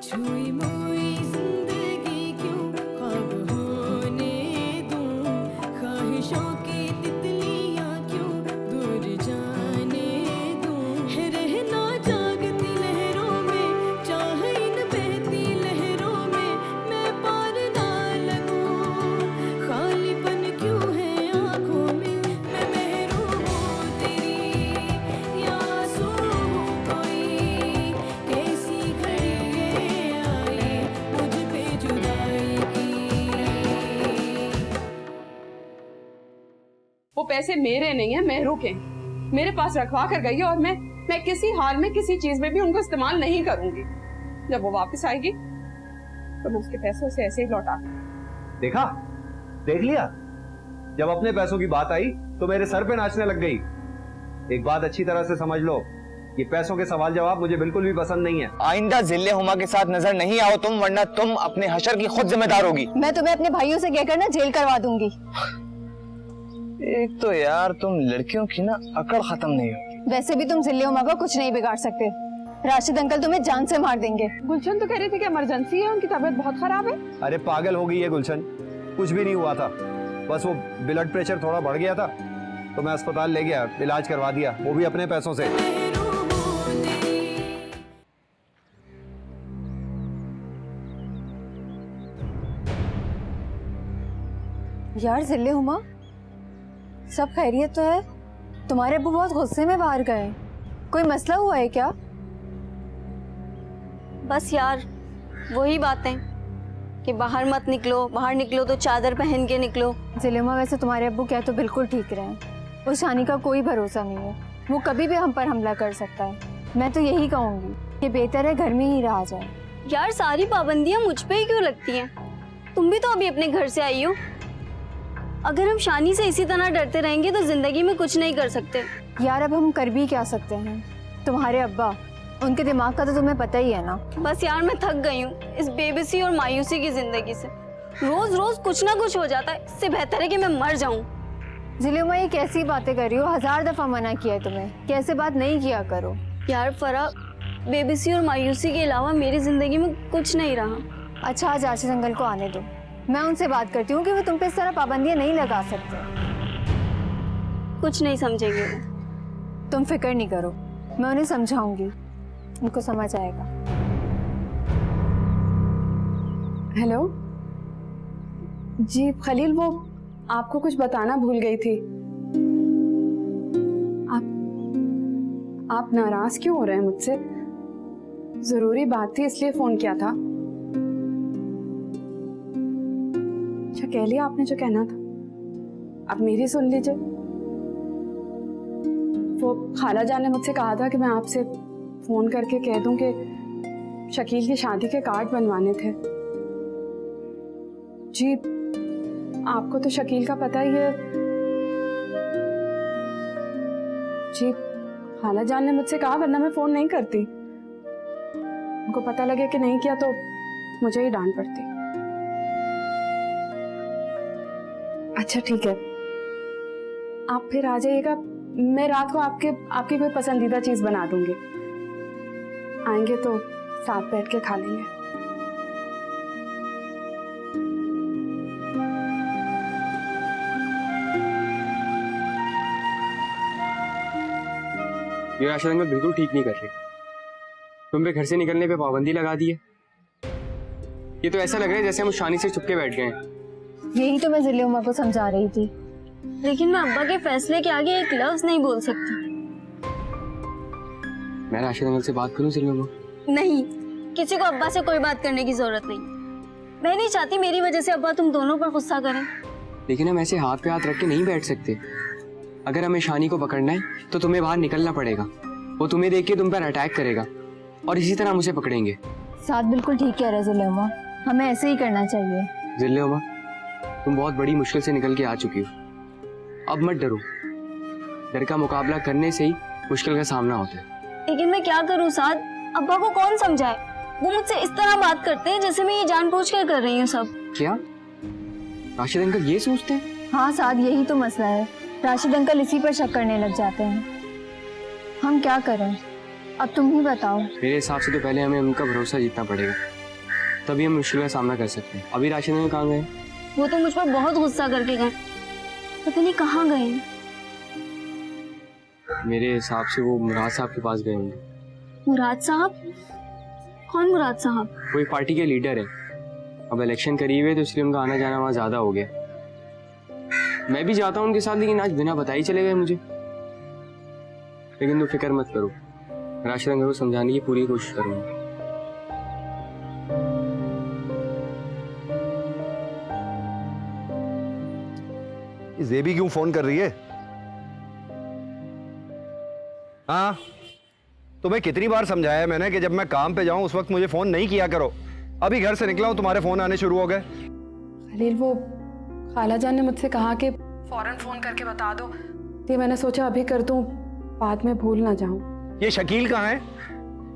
छुई मुई जिंदगी क्यों ख्वाब होने दूं, ख्वाहिशों की तितलियां क्यों दूर जाने दूं, है रहना जागती लहरों में, चाहे इन बहती लहरों में मैं पार ना लगूं, खालीपन क्यों है आंखों में, मैं महरूम हूँ तेरी या आंसू हूँ कोई, कैसी घड़ी आई मुझ पे जुदाई की। वो पैसे मेरे नहीं है, मेहरू के हैं। मेरे पास रखवा कर गई है और मैं किसी हाल में किसी चीज में भी उनको इस्तेमाल नहीं करूंगी। जब वो वापस आएगी तो मैं उसके पैसों से ऐसे ही लौटा। देखा, देख लिया, जब अपने पैसों की बात आई तो मेरे सर पे नाचने लग गई। एक बात अच्छी तरह से समझ लो, ये पैसों के सवाल जवाब मुझे बिल्कुल भी पसंद नहीं है। आइंदा जिल्ले हुमा के साथ नजर नहीं आओ तुम, वरना तुम अपने हशर की खुद जिम्मेदार होगी। मैं तुम्हें अपने भाइयों से कहकर ना जेल करवा दूंगी। एक तो यार तुम लड़कियों की ना अकड़ खत्म नहीं होती। वैसे भी तुम जिले उमा का कुछ नहीं बिगाड़ सकते। राशिद अंकल तुम्हें जान से मार देंगे। गुलशन तो कह रही थी कि इमरजेंसी है, उनकी तबीयत बहुत खराब है। अरे पागल हो गई है गुलशन, कुछ भी नहीं हुआ था, बस वो ब्लड प्रेशर थोड़ा बढ़ गया था तो मैं अस्पताल ले गया, इलाज करवा दिया, वो भी अपने पैसों से। यार जिले उमा, सब खैरियत तो है? तुम्हारे अब्बू बहुत गुस्से में बाहर गए, कोई मसला हुआ है क्या? बस यार वही बातें कि बाहर मत निकलो, बाहर निकलो तो चादर पहन के निकलो। जिले उमा, वैसे तुम्हारे अब्बू क्या तो बिल्कुल ठीक रहे हैं। उस शानी का कोई भरोसा नहीं है, वो कभी भी हम पर हमला कर सकता है। मैं तो यही कहूंगी कि बेहतर है घर में ही रहा जाए। यार सारी पाबंदियां मुझ पे ही क्यों लगती हैं? तुम भी तो अभी अपने घर से आई हो। अगर हम शानी से इसी तरह डरते रहेंगे तो जिंदगी में कुछ नहीं कर सकते। यार अब हम कर भी क्या सकते हैं? तुम्हारे अब्बा, उनके दिमाग का तो तुम्हें पता ही है ना। बस यार मैं थक गई हूँ इस बेबसी और मायूसी की जिंदगी से। रोज रोज कुछ ना कुछ हो जाता है, इससे बेहतर है कि मैं मर जाऊं। जिले में ये कैसी बातें कर रही हो? 1000 दफा मना किया है तुम्हें, कैसे बात नहीं किया करो। यार फरा, बेबसी और मायूसी के अलावा मेरी जिंदगी में कुछ नहीं रहा। अच्छा आज राशिद अंकल को आने दो, मैं उनसे बात करती हूँ कि वो तुम पे इस तरह पाबंदियां नहीं लगा सकते। कुछ नहीं समझेंगे वो। तुम फिक्र नहीं करो, मैं उन्हें समझाऊंगी, उनको समझ आएगा। हेलो जी खलील, वो आपको कुछ बताना भूल गई थी। आप नाराज क्यों हो रहे हैं मुझसे? जरूरी बात थी इसलिए फोन किया था। अच्छा कह लिया आपने जो कहना था, अब मेरी सुन लीजिए। वो खाला जान ने मुझसे कहा था कि मैं आपसे फोन करके कह दूं कि शकील की शादी के कार्ड बनवाने थे। जी आपको तो शकील का पता ही है। जी खाला जान ने मुझसे कहा, वरना मैं फोन नहीं करती। उनको पता लगे कि नहीं किया तो मुझे ही डांट पड़ती। अच्छा ठीक है, आप फिर आ जाइएगा, मैं रात को आपकी कोई पसंदीदा चीज बना दूंगी। आएंगे तो साथ बैठ के खा लेंगे। ये राशिद अंकल बिल्कुल ठीक नहीं कर रहे। तुम पे घर से निकलने पे पाबंदी लगा दी है। ये तो ऐसा लग रहा है जैसे हम उस शानी से चुपके बैठ गए हैं। यही तो मैं जिले उमा को समझा रही थी। लेकिन मैं अब्बा के फैसले के आगे एक लफ्ज नहीं बोल सकती। मैं राशिद अंकल से बात करूं सिर्फ में? नहीं, किसी को अब्बा से कोई बात करने की जरूरत नहीं। मैं नहीं चाहती मेरी वजह से अब्बा तुम दोनों पर गुस्सा करें। लेकिन हम ऐसे हाथ पे हाथ रख के नहीं बैठ सकते। अगर हमें शानी को पकड़ना है तो तुम्हें बाहर निकलना पड़ेगा। वो तुम्हें देख के तुम पर अटैक करेगा और इसी तरह हम उसे पकड़ेंगे। साथ बिल्कुल ठीक कह रहे जिले उमा, हमें ऐसे ही करना चाहिए। जिले उमा, तुम बहुत बड़ी मुश्किल से निकल के आ चुकी हो, अब मत डरो। डर का मुकाबला करने से ही मुश्किल का सामना होता है। लेकिन मैं क्या करूँ साद? अब्बा को कौन समझाए? वो मुझसे इस तरह बात करते हैं जैसे मैं ये जानबूझकर कर रही हूँ सब। क्या राशिद अंकल ये सोचते हैं? हाँ साद, यही तो मसला है। राशिद अंकल इसी पर शक करने लग जाते हैं। हम क्या करें, अब तुम ही बताओ। मेरे हिसाब से तो पहले हमें उनका भरोसा जीतना पड़ेगा। तभी हम मुश्किल का सामना कर सकते हैं। अभी राशिद अंकल कहाँ गए? वो तो मुझ पर बहुत गुस्सा करके गए, पता नहीं कहाँ गए हैं। मेरे हिसाब से वो मुराद साहब के पास गए होंगे। मुराद साहब? कौन मुराद साहब? वो एक पार्टी के लीडर है। अब इलेक्शन करीब है तो इसलिए उनका आना जाना वहाँ ज़्यादा हो गया। मैं भी जाता हूँ उनके साथ, लेकिन आज बिना बताए ही चले गए मुझे। लेकिन तुम फिक्र मत करो, राशिद अंकल को समझाने की पूरी कोशिश करूँगा। जेबी क्यों फोन कर रही है? हाँ, तुम्हें कितनी बार समझाया है मैंने कि जब मैं काम पे जाऊं उस वक्त मुझे फोन नहीं किया करो। अभी घर से निकला हूं तुम्हारे फोन आने शुरू हो गए। खलील, वो खाला जान ने मुझसे कहा कि फौरन फोन करके बता दो, ये मैंने सोचा अभी कर दूं, बाद में भूल ना जाऊं। ये शकील कहाँ है?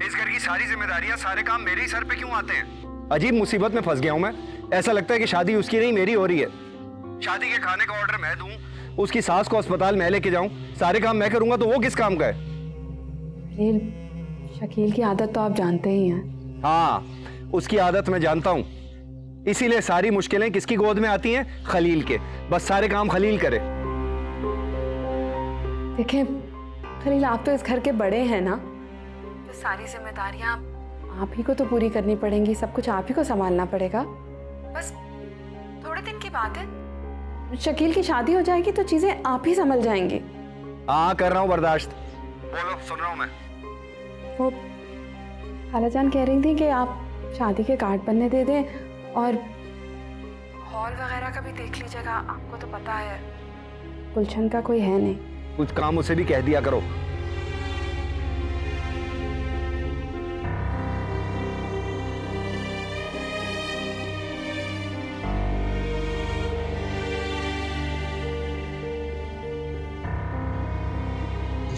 इस घर की सारी जिम्मेदारियां, सारे काम मेरे ही सर पे क्यों आते हैं? अजीब मुसीबत में फंस गया हूं मैं। ऐसा लगता है कि शादी उसकी नहीं मेरी हो रही है। शादी के खाने का ऑर्डर मैं दूं, उसकी सास को अस्पताल मैं लेके जाऊं, सारे काम मैं करूंगा तो वो किस काम का है? खलील, शकील की आदत तो आप जानते ही हैं। हाँ, उसकी आदत मैं जानता हूं, इसीलिए सारी मुश्किलें किसकी गोद में आती हैं? खलील के। बस सारे काम खलील करे। देखें खलील, आप तो इस घर के बड़े हैं ना, तो सारी जिम्मेदारियां आप ही को तो पूरी करनी पड़ेंगी, सब कुछ आप ही को संभालना पड़ेगा। बस थोड़े दिन की बात है, शकील की शादी हो जाएगी तो चीजें आप ही संभल जाएंगी। हाँ, कर रहा हूं बर्दाश्त। बोलो, सुन रहा हूं मैं। वो खालाजान कह रही थी कि आप शादी के कार्ड बनने दे दें और हॉल वगैरह का भी देख लीजिएगा। आपको तो पता है गुलशन का कोई है नहीं। कुछ काम उसे भी कह दिया करो।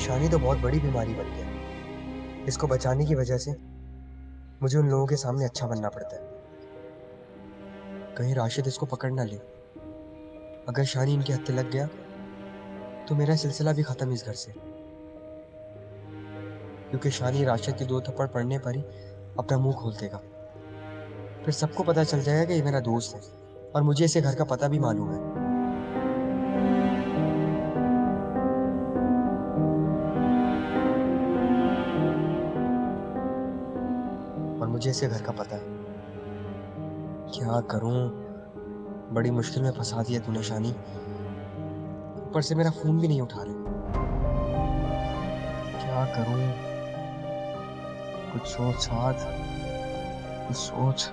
शानी तो बहुत बड़ी बीमारी बन गया। इसको बचाने की वजह से मुझे उन लोगों के सामने अच्छा बनना पड़ता है। कहीं राशिद इसको पकड़ ना ले। अगर शानी इनके हत्थे लग गया तो मेरा सिलसिला भी खत्म इस घर से, क्योंकि शानी राशिद के 2 थप्पड़ पड़ने पर ही अपना मुंह खोल देगा। फिर सबको पता चल जाएगा कि ये मेरा दोस्त है और मुझे इसे घर का पता भी मालूम है। मुझे इसे घर का पता है। क्या करूं, बड़ी मुश्किल में फंसा दिया तूने शानी। ऊपर से मेरा फोन भी नहीं उठा रहे। क्या करूं, कुछ सोच साथ, कुछ सोच।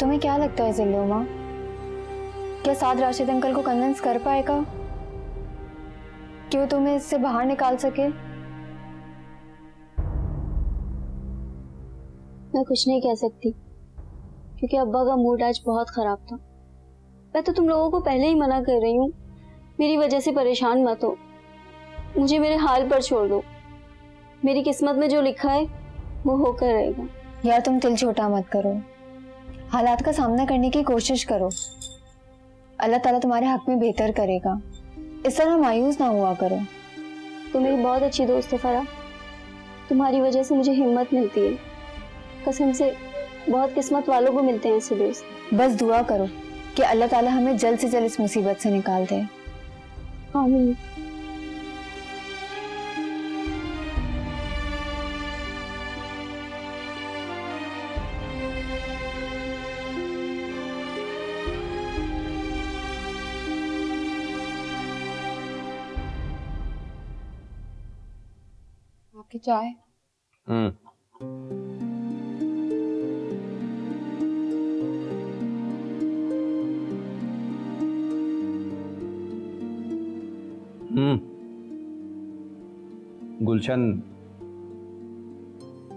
तुम्हें क्या लगता है जिल्लू माँ, क्या साद राशिद अंकल को कन्विंस कर पाएगा कि वो तुम्हें इससे बाहर निकाल सके? मैं कुछ नहीं कह सकती, क्योंकि अब्बा का मूड आज बहुत खराब था। मैं तो तुम लोगों को पहले ही मना कर रही हूँ, मेरी वजह से परेशान मत हो, मुझे मेरे हाल पर छोड़ दो। मेरी किस्मत में जो लिखा है वो होकर रहेगा। यार तुम दिल छोटा मत करो, हालात का सामना करने की कोशिश करो। अल्लाह ताला तुम्हारे हक में बेहतर करेगा, इस तरह मायूस ना हुआ करो। तुम मेरी बहुत अच्छी दोस्त हो फरा, तुम्हारी वजह से मुझे हिम्मत मिलती है। कसम से बहुत किस्मत वालों को मिलते हैं ऐसे दोस्त। बस दुआ करो कि अल्लाह ताला हमें जल्द से जल्द इस मुसीबत से निकाल दे। आमीन। आपकी चाय? गुलशन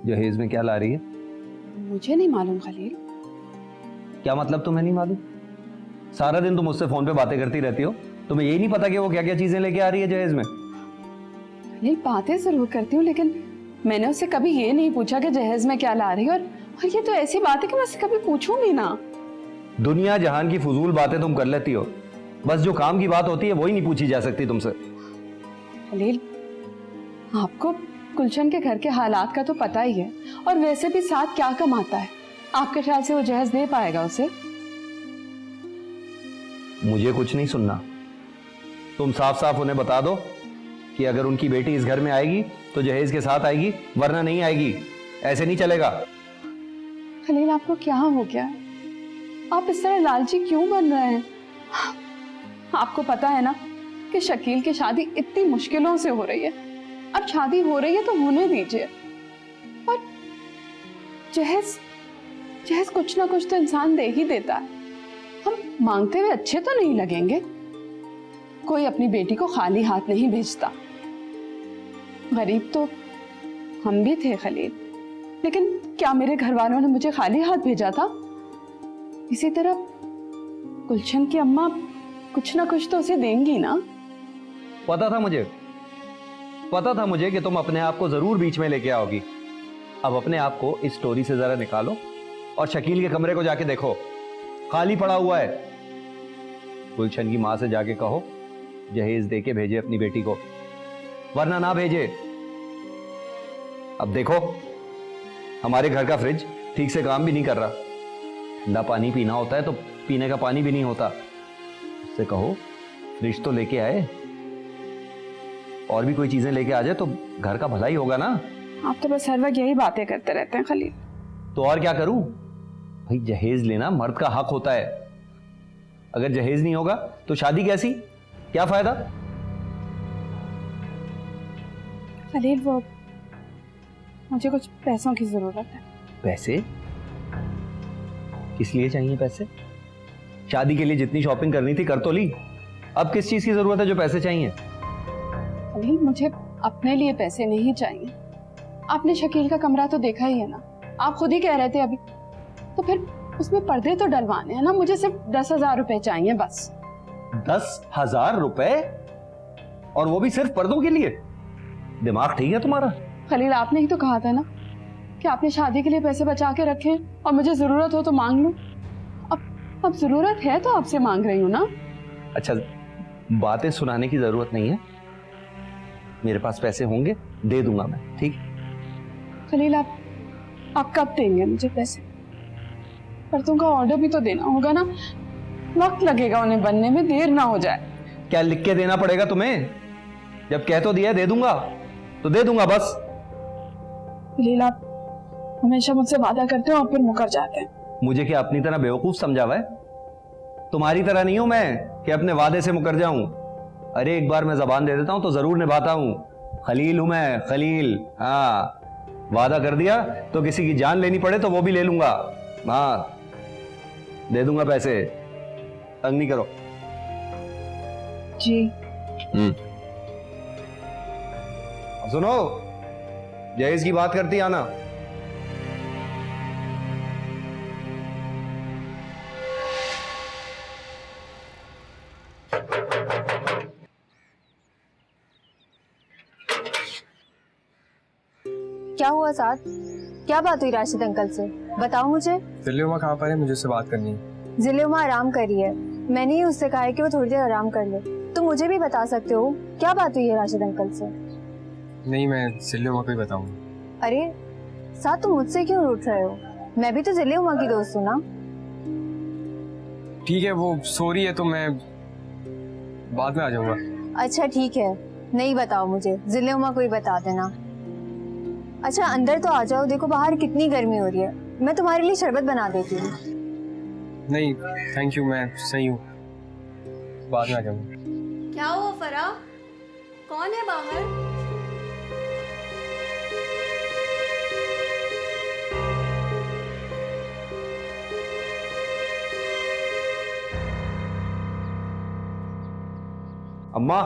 जहेज में क्या ला रही है? मुझे नहीं मालूम खलील। क्या मतलब तुम्हें नहीं मालूम? सारा दिन तुम मुझसे फोन पे बातें करती रहती हो, तुम्हें यही नहीं पता कि वो क्या क्या चीजें लेके आ रही है जहेज में? खलील बातें जरूर करती हूँ, लेकिन मैंने उससे कभी ये नहीं पूछा कि जहेज में क्या ला रही है और ये तो ऐसी बात है कि मैं उससे कभी पूछूं भी ना। दुनिया जहान की फजूल बातें तुम कर लेती हो, बस जो काम की बात होती है वही नहीं पूछी जा सकती तुमसे। खलील, आपको गुलशन के घर के हालात का तो पता ही है, और वैसे भी साथ क्या कमाता है, आपके ख्याल से वो जहेज दे पाएगा उसे? मुझे कुछ नहीं सुनना। तुम साफ साफ उन्हें बता दो कि अगर उनकी बेटी इस घर में आएगी तो जहेज के साथ आएगी, वरना नहीं आएगी। ऐसे नहीं चलेगा। खलील, आपको क्या हो गया है? आप इस तरह लालची क्यों बन रहे हैं? आपको पता है ना कि शकील की शादी इतनी मुश्किलों से हो रही है। अब शादी हो रही है तो होने दीजिए। और जहेज जहेज कुछ ना कुछ तो इंसान दे ही देता है। हम मांगते हुए अच्छे तो नहीं लगेंगे। कोई अपनी बेटी को खाली हाथ नहीं भेजता। गरीब तो हम भी थे खलील, लेकिन क्या मेरे घर वालों ने मुझे खाली हाथ भेजा था? इसी तरह गुलशन की अम्मा कुछ ना कुछ तो उसे देंगी ना। पता था मुझे कि तुम अपने आप को जरूर बीच में लेके आओगी। अब अपने आप को इस स्टोरी से जरा निकालो और शकील के कमरे को जाके देखो, खाली पड़ा हुआ है। गुलशन की मां से जाके कहो जहेज देके भेजे अपनी बेटी को, वरना ना भेजे। अब देखो, हमारे घर का फ्रिज ठीक से काम भी नहीं कर रहा। ठंडा पानी पीना होता है तो पीने का पानी भी नहीं होता। उससे कहो फ्रिज तो लेके आए, और भी कोई चीजें लेके आ जाए तो घर का भला ही होगा ना। आप तो बस हर वक्त यही बातें करते रहते हैं खलील। तो और क्या करूं भाई? जहेज लेना मर्द का हक होता है। अगर जहेज नहीं होगा तो शादी कैसी, क्या फायदा? खलील, वो मुझे कुछ पैसों की जरूरत है। पैसे? किस लिए चाहिए पैसे? शादी के लिए जितनी शॉपिंग करनी थी कर तो ली, अब किस चीज की जरूरत है जो पैसे चाहिए? खलील, मुझे अपने लिए पैसे नहीं चाहिए। आपने शकील का कमरा तो देखा ही है ना, आप खुद ही कह रहे थे अभी। तो फिर उसमें पर्दे तो डलवाने हैं ना। मुझे सिर्फ 10,000 रुपए चाहिए बस। 10,000 रुपए? और वो भी सिर्फ पर्दों के लिए? दिमाग ठीक है तुम्हारा? खलील, आपने ही तो कहा था ना कि आपने शादी के लिए पैसे बचा के रखे और मुझे जरूरत हो तो मांग लूं। अब जरूरत है तो आपसे मांग रही हूँ ना। अच्छा, बातें सुनाने की जरूरत नहीं है। मेरे पास पैसे होंगे, दे दूंगा मैं, ठीक? खलील, आप कब देंगे मुझे पैसे? पर्दों का ऑर्डर भी तो देना होगा ना, वक्त लगेगा उन्हें बनने में, देर ना हो जाए। क्या लिख के देना पड़ेगा तुम्हें? जब कह तो दिया दे दूंगा तो दे दूंगा बस। खलील, आप हमेशा मुझसे वादा करते हो और फिर मुकर जाते हैं। मुझे क्या अपनी तरह बेवकूफ समझा हुआ है? तुम्हारी तरह नहीं हूं मैं कि अपने वादे से मुकर जाऊं। अरे एक बार मैं जबान दे देता हूं तो जरूर निभाता हूं। खलील हूं मैं, खलील। हाँ, वादा कर दिया तो किसी की जान लेनी पड़े तो वो भी ले लूंगा। हाँ, दे दूंगा पैसे, तंग नहीं करो। जी। सुनो, जहेज की बात करती आना। क्या हुआ साथ? क्या बात हुई राशिद अंकल से? बताओ मुझे। दिल्ली कहाँ पर है? मुझे उससे बात करनी है। जिले में आराम करी है। मैंने ही उससे कहा है कि वो थोड़ी देर आराम कर ले। तो मुझे भी बता सकते हो क्या बात हुई है राशिद अंकल से? नहीं, मैं जिले को ही बताऊंगा। अरे साथ, तुम मुझसे क्यों रूठ रहे हो? मैं भी तो जिले उमा की दोस्त हूँ ना। ठीक है, वो सो रही है तो मैं बाद में आ जाऊंगा। अच्छा ठीक है, नहीं बताओ मुझे, जिले उमा को ही बता देना। अच्छा अंदर तो आ जाओ, देखो बाहर कितनी गर्मी हो रही है। मैं तुम्हारे लिए शरबत बना देती हूँ। नहीं थैंक यू, मैं सही हूँ, बाद में आ जाऊंगा। क्या हुआ फरा? कौन है बाहर? अम्मा,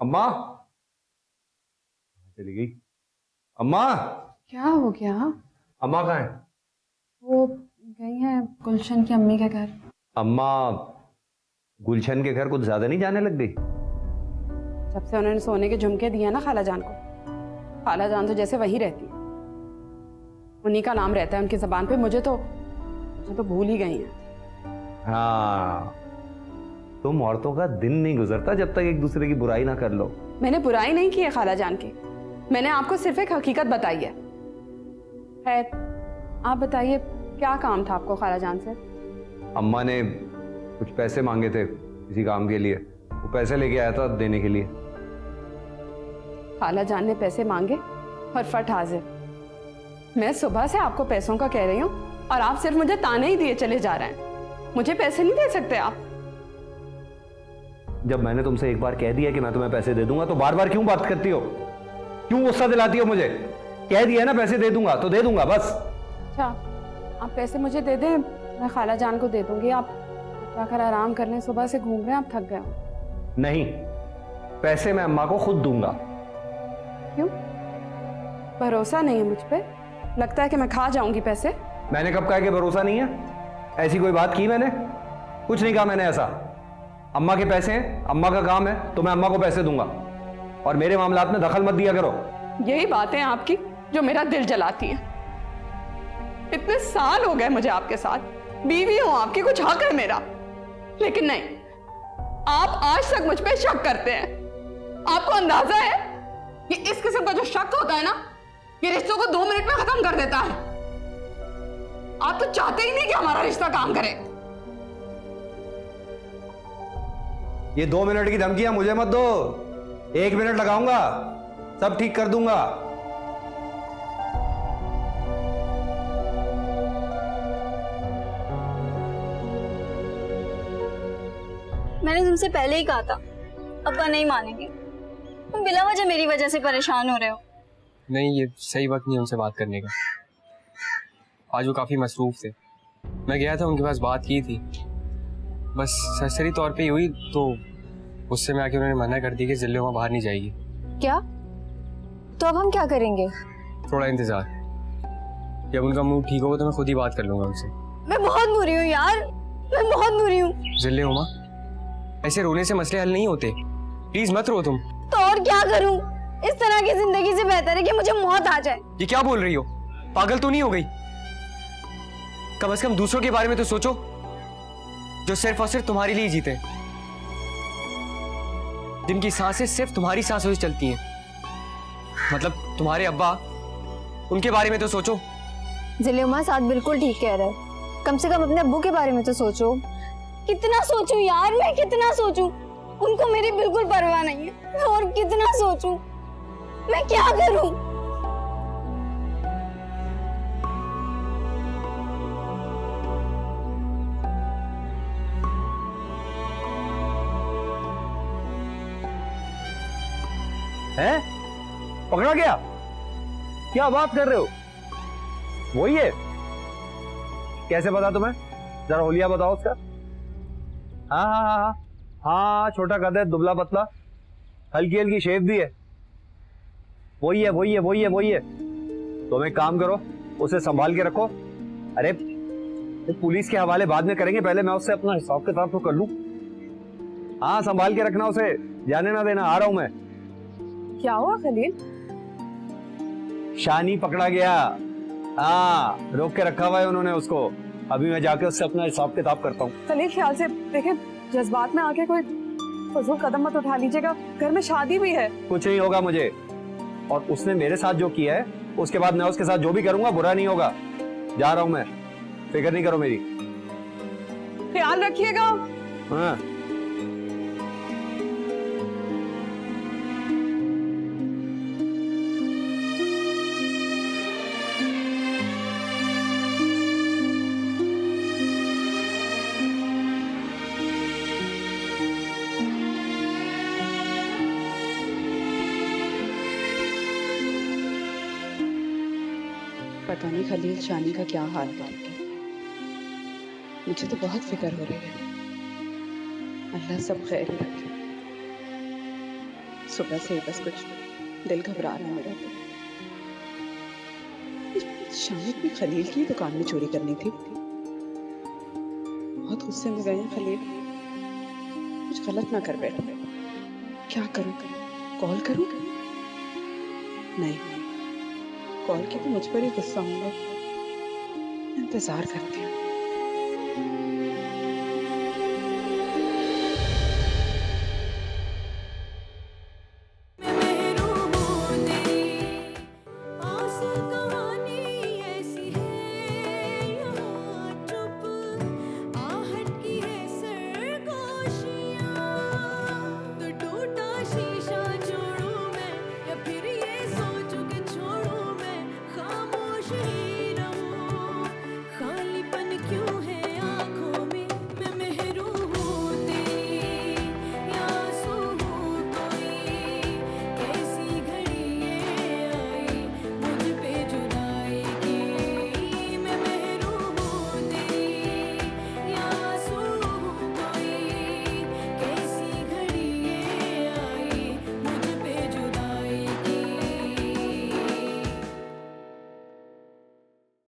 अम्मा चली गई। अम्मा, क्या हो गया? अम्मा कहाँ है? वो गई हैं गुलशन की अम्मी के घर। अम्मा गुलशन के घर कुछ ज्यादा नहीं जाने लग गई? जब से उन्होंने सोने के झुमके दिए ना खाला जान को, खाला जान तो जैसे वहीं रहती है। उन्हीं का नाम रहता है उनकी जबान पे। मुझे तो भूल ही गई हैं। हाँ, तुम औरतों का दिन नहीं गुजरता जब तक एक दूसरे की बुराई ना कर लो। मैंने बुराई नहीं की है खाला जान की, मैंने आपको सिर्फ एक हकीकत बताई है। खैर, आप बताइए क्या काम था आपको खाला जान से? अम्मा ने कुछ पैसे मांगे थे किसी काम के लिए, वो पैसे लेके आया था देने के लिए। खाला जान ने पैसे मांगे और फट हाजिर। मैं सुबह से आपको पैसों का कह रही हूँ और आप सिर्फ मुझे ताने ही दिए चले जा रहे हैं। मुझे पैसे नहीं दे सकते आप? जब मैंने तुमसे एक बार कह दिया कि मैं तुम्हें पैसे दे दूंगा तो बार बार क्यों बात करती हो? क्यों गुस्सा दिलाती हो मुझे? कह दिया ना पैसे दे दूंगा तो दे दूंगा बस। अच्छा, आप पैसे मुझे दे दें, मैं खाला जान को दे दूंगी। आप जाकर आराम कर लें, सुबह से घूम रहे हैं, आप थक गए हो। नहीं, पैसे मैं अम्मा को खुद दूंगा। क्यों? भरोसा नहीं है मुझ पे? लगता है कि मैं खा जाऊंगी पैसे। मैंने कब कहा कि भरोसा नहीं है? ऐसी कोई बात की मैंने? कुछ नहीं कहा मैंने ऐसा। अम्मा के पैसे हैं, अम्मा का काम है, तो मैं अम्मा को पैसे दूंगा और मेरे मामलात में दखल मत दिया करो। यही बातें आपकी जो मेरा दिल जलाती हैं। इतने साल हो गए मुझे आपके साथ, बीवी हूं आपकी, कुछ हक है मेरा, लेकिन नहीं, आप आज तक मुझ पे शक करते हैं। आपको अंदाजा है कि इस किस्म का जो शक होता है ना, ये रिश्तों को 2 मिनट में खत्म कर देता है। आप तो चाहते ही नहीं कि हमारा रिश्ता काम करे। ये 2 मिनट की धमकियां मुझे मत दो, 1 मिनट लगाऊंगा, सब ठीक कर दूंगा। मैंने तुमसे पहले ही कहा था, अब्बा नहीं मानेंगे। तुम बिला वजह मेरी वजह से परेशान हो रहे हो। नहीं, ये सही वक्त नहीं है उनसे बात करने का। आज वो काफ़ी मसरूफ थे। मैं गया था उनके पास, बात की थी, बस सरसरी तौर पे ही हुई, तो उससे मैं आके उन्होंने मना कर दिया कि जिले वहाँ बाहर नहीं जाएगी। क्या? तो अब हम क्या करेंगे? थोड़ा इंतजार, जब उनका मूड ठीक होगा तो मैं खुद ही बात कर लूंगा उनसे। मैं बहुत बुरी हूँ यार, मैं बहुत बुरी हूँ। जिले हुमा, ऐसे रोने से मसले हल नहीं होते, प्लीज मत रो तुम। तो और क्या करूँ? इस तरह की जिंदगी से बेहतर है कि मुझे मौत आ जाए। ये क्या बोल रही हो? पागल तो नहीं हो गई? कम से कम दूसरों के बारे में तो सोचो, जो सिर्फ और सिर्फ तुम्हारे लिए जीते, जिनकी सांसें सिर्फ तुम्हारी सांसों से चलती हैं। मतलब तुम्हारे अब्बा, उनके बारे में तो सोचो। जिलेमा साथ बिल्कुल ठीक कह रहा है, कम से कम अपने अब्बू के बारे में तो सोचो। कितना सोचूं यार, मैं कितना सोचूं? उनको मेरी बिल्कुल परवाह नहीं है। और कितना सोचूं? मैं क्या करूं? हैं? पकड़ा गया? क्या बात कर रहे हो? वही है? कैसे पता तुम्हें? जरा होलिया बताओ उसका। हाँ हाँ हाँ हाँ हाँ, छोटा कद है, दुबला पतला, हल्की हल्की शेप भी है। वही है वही है वही है वही है। तुम एक काम करो, उसे संभाल के रखो। अरे पुलिस के हवाले बाद में करेंगे, पहले मैं उससे अपना हिसाब किताब तो कर लूं। हाँ, संभाल के रखना उसे, जाने ना देना। आ रहा हूं मैं। क्या हुआ खलील? शानी पकड़ा गया। हाँ, रोक के रखा हुआ है उन्होंने उसको। अभी मैं जाके उससे अपना हिसाब किताब करता हूँ। खलील, ख्याल से देखें, जज्बात में आके कोई फजूल कदम मत उठा लीजिएगा, घर में शादी भी है। कुछ नहीं होगा मुझे, और उसने मेरे साथ जो किया है उसके बाद मैं उसके साथ जो भी करूंगा बुरा नहीं होगा। जा रहा हूं मैं, फिक्र नहीं करो मेरी। ख्याल रखिएगा। हाँ। पता नहीं खलील शानी का क्या हाल करेंगे। मुझे तो बहुत फिक्र हो रही है। अल्लाह सब खैर रखे। सुबह से ही बस कुछ दिल घबरा रहा है मेरा। तो शानी भी खलील की दुकान में चोरी करनी थी। बहुत गुस्से में गए हैं खलील, कुछ गलत ना कर बैठे। क्या करूं? कॉल करूं? नहीं, कॉल की तो मुझ पर ही गुस्सा होगा। इंतजार करती हूँ।